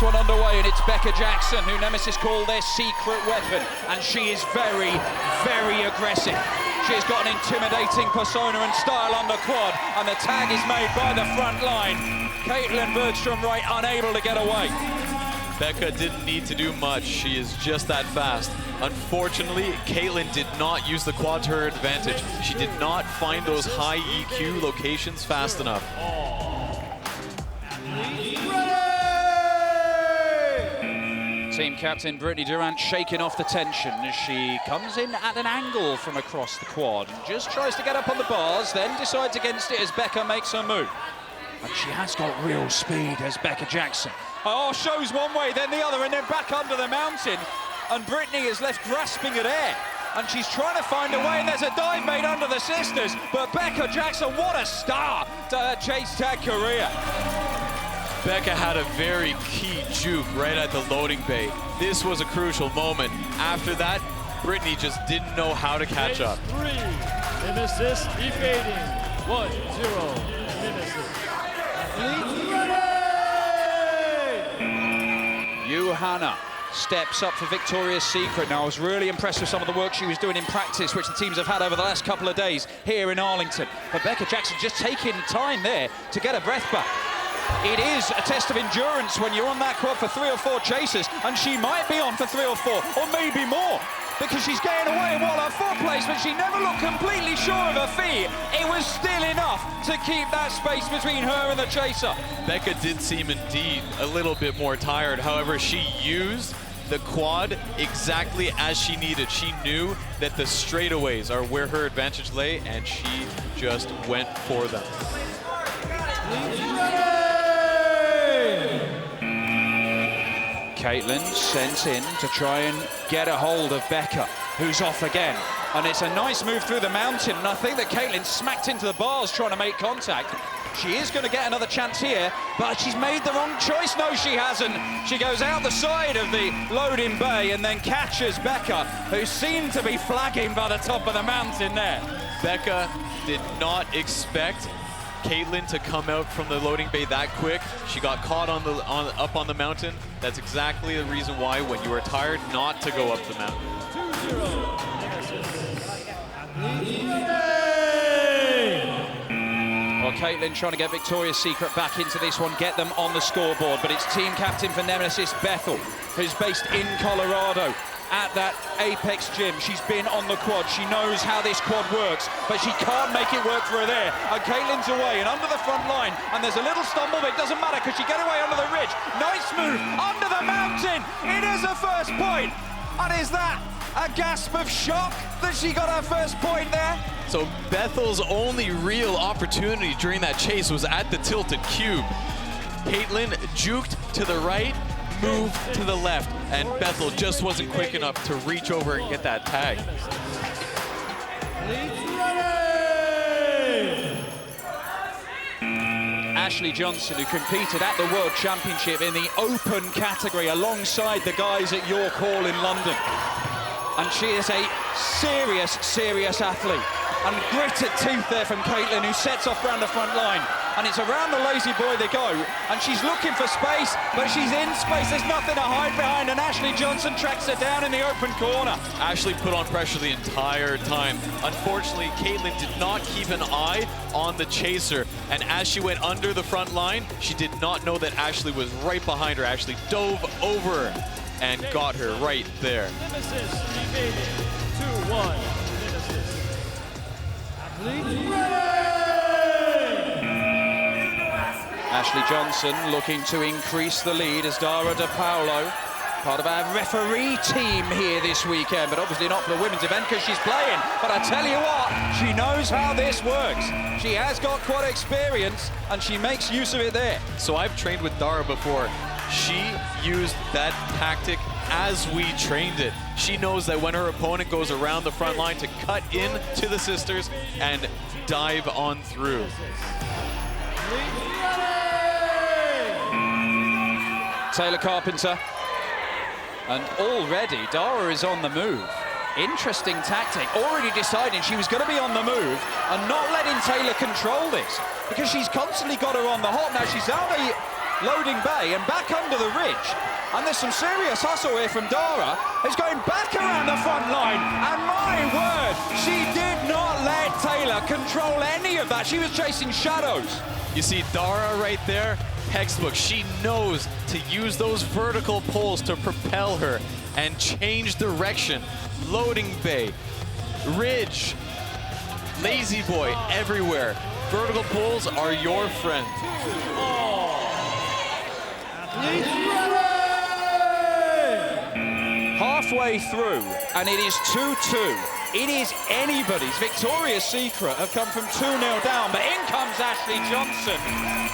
one underway, and it's Becca Jackson, who Nemesis call their secret weapon, and she is very, very aggressive. She's got an intimidating persona and style on the quad, and the tag is made by the front line. Caitlin Bergstrom Wright unable to get away. Becca didn't need to do much. She is just that fast. Unfortunately, Caitlin did not use the quad to her advantage. She did not find those high EQ locations fast enough. Team captain Brittany Durant shaking off the tension as she comes in at an angle from across the quad and just tries to get up on the bars, then decides against it as Becca makes her move. And she has got real speed as Becca Jackson. Oh, shows one way, then the other, and then back under the mountain. And Brittany is left grasping at air. And she's trying to find a way, and there's a dive made under the sisters. But Becca Jackson, what a star to her chase tag career. Becca had a very key juke right at the loading bay. This was a crucial moment. After that, Brittany just didn't know how to catch up. 3, Nemesis evading. 1-0, Nemesis. Johanna steps up for Victoria's Secret. Now, I was really impressed with some of the work she was doing in practice, which the teams have had over the last couple of days here in Arlington. But Becca Jackson just taking time there to get her breath back. It is a test of endurance when you're on that quad for 3 or 4 chases, and she might be on for 3 or 4, or maybe more, because she's getting away while her foot placement, she never looked completely sure of her feet. It was still enough to keep that space between her and the chaser. Becca did seem indeed a little bit more tired. However, she used the quad exactly as she needed. She knew that the straightaways are where her advantage lay, and she just went for them. Caitlin sent in to try and get a hold of Becca, who's off again. And it's a nice move through the mountain, and I think that Caitlin smacked into the bars trying to make contact. She is going to get another chance here, but she's made the wrong choice. No, she hasn't. She goes out the side of the loading bay and then catches Becca, who seemed to be flagging by the top of the mountain there. Becca did not expect Caitlin to come out from the loading bay that quick. She got caught up on the mountain. That's exactly the reason why, when you are tired, not to go up the mountain. 2-0. Well, Caitlin trying to get Victoria's Secret back into this one, get them on the scoreboard, but it's team captain for Nemesis, Bethel, who's based in Colorado at that Apex gym. She's been on the quad. She knows how this quad works, but she can't make it work for her there. And Caitlin's away and under the front line, and there's a little stumble, but it doesn't matter because she get away under the ridge. Nice move under the mountain. It is her first point. And is that a gasp of shock that she got her first point there? So Bethel's only real opportunity during that chase was at the tilted cube. Caitlin juked to the right, moved to the left, and Bethel just wasn't quick enough to reach over and get that tag. Ashley Johnson, who competed at the World Championship in the open category alongside the guys at York Hall in London. And she is a serious, serious athlete. And gritted teeth there from Caitlin, who sets off round the front line. And it's around the lazy boy they go. And she's looking for space, but she's in space. There's nothing to hide behind, and Ashley Johnson tracks her down in the open corner. Ashley put on pressure the entire time. Unfortunately, Caitlin did not keep an eye on the chaser. And as she went under the front line, she did not know that Ashley was right behind her. Ashley dove over her and got her right there. Nemesis evading. 2-1, Nemesis. Ashley Johnson looking to increase the lead as Dara De Paolo, part of our referee team here this weekend, but obviously not for the women's event because she's playing. But I tell you what, she knows how this works. She has got quad experience and she makes use of it there. So I've trained with Dara before. She used that tactic as we trained it. She knows that when her opponent goes around the front line to cut in to the sisters and dive on through. Taylor Carpenter, and already Dara is on the move. Interesting tactic, already deciding she was going to be on the move and not letting Taylor control this, because she's constantly got her on the hop. Now she's only loading bay and back under the ridge. And there's some serious hustle here from Dara. It's going back around the front line. And my word, she did not let Taylor control any of that. She was chasing shadows. You see Dara right there, textbook. She knows to use those vertical pulls to propel her and change direction. Loading bay, ridge, lazy boy, everywhere. Vertical pulls are your friend. Halfway through, and it is 2-2. It is anybody's. Victoria's Secret have come from 2-0 down, but in comes Ashley Johnson,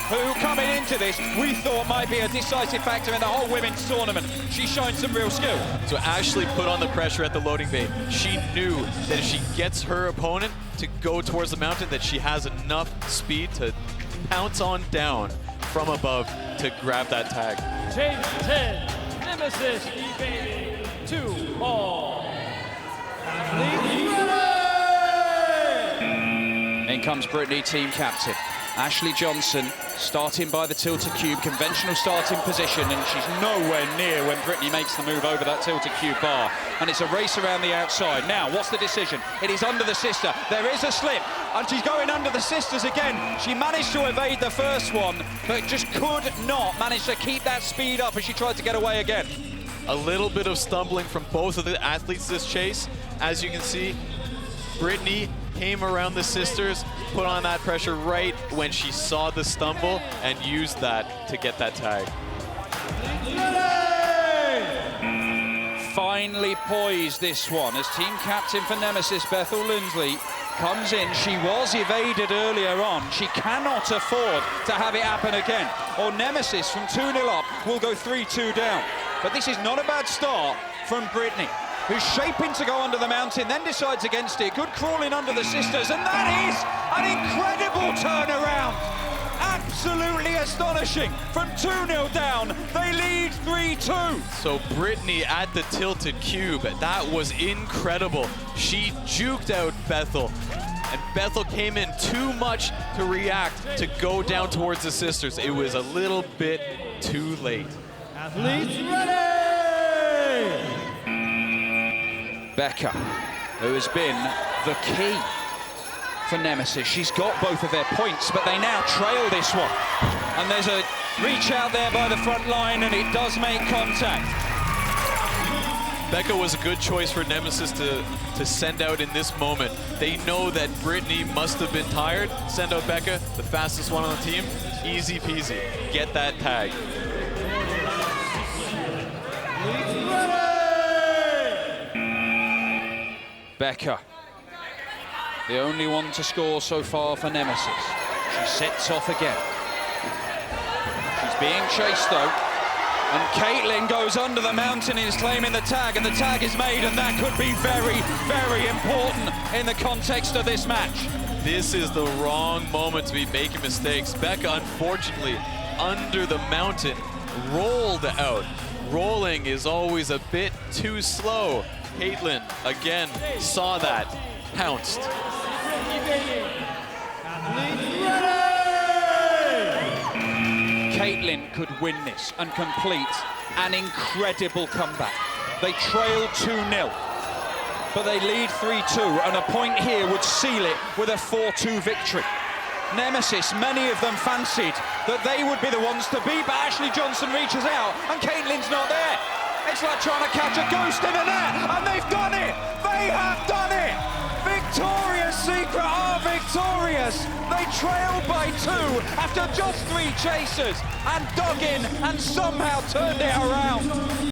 who coming into this we thought might be a decisive factor in the whole women's tournament. She's shown some real skill. So Ashley put on the pressure at the loading bay. She knew that if she gets her opponent to go towards the mountain, that she has enough speed to pounce on down from above to grab that tag. Change 10. Nemesis evading 2 all. In comes Brittany, team captain. Ashley Johnson starting by the tilted cube, conventional starting position, and she's nowhere near when Brittany makes the move over that tilted cube bar. And it's a race around the outside. Now, what's the decision? It is under the sister. There is a slip, and she's going under the sisters again. She managed to evade the first one, but just could not manage to keep that speed up as she tried to get away again. A little bit of stumbling from both of the athletes this chase. As you can see, Brittany came around the sisters, put on that pressure right when she saw the stumble, and used that to get that tag. Finally poised this one as team captain for Nemesis, Bethel Lindsley, comes in. She was evaded earlier on. She cannot afford to have it happen again, or Nemesis from 2-0 up will go 3-2 down. But this is not a bad start from Brittany, who's shaping to go under the mountain, then decides against it. Good crawling under the sisters, and that is an incredible turnaround. Absolutely astonishing. From 2-0 down, they lead 3-2. So Brittany at the tilted cube, that was incredible. She juked out Bethel, and Bethel came in too much to react to go down towards the sisters. It was a little bit too late. Athletes ready! Becca, who has been the key for Nemesis. She's got both of their points, but they now trail this one. And there's a reach out there by the front line, and it does make contact. Becca was a good choice for Nemesis to send out in this moment. They know that Brittany must have been tired. Send out Becca, the fastest one on the team. Easy peasy. Get that tag. Becca, the only one to score so far for Nemesis. She sets off again. She's being chased though, and Caitlin goes under the mountain and is claiming the tag, and the tag is made, and that could be very, very important in the context of this match. This is the wrong moment to be making mistakes. Becca, unfortunately, under the mountain, rolled out. Rolling is always a bit too slow. Caitlin, again, saw that, pounced. Caitlin could win this and complete an incredible comeback. They trailed 2-0, but they lead 3-2, and a point here would seal it with a 4-2 victory. Nemesis, many of them fancied that they would be the ones to beat, but Ashley Johnson reaches out, and Caitlin's not there. It's like trying to catch a ghost in a net, and they've done it! They have done it! Victoria's Secret are victorious! They trailed by 2 after just 3 chasers, and dug in and somehow turned it around.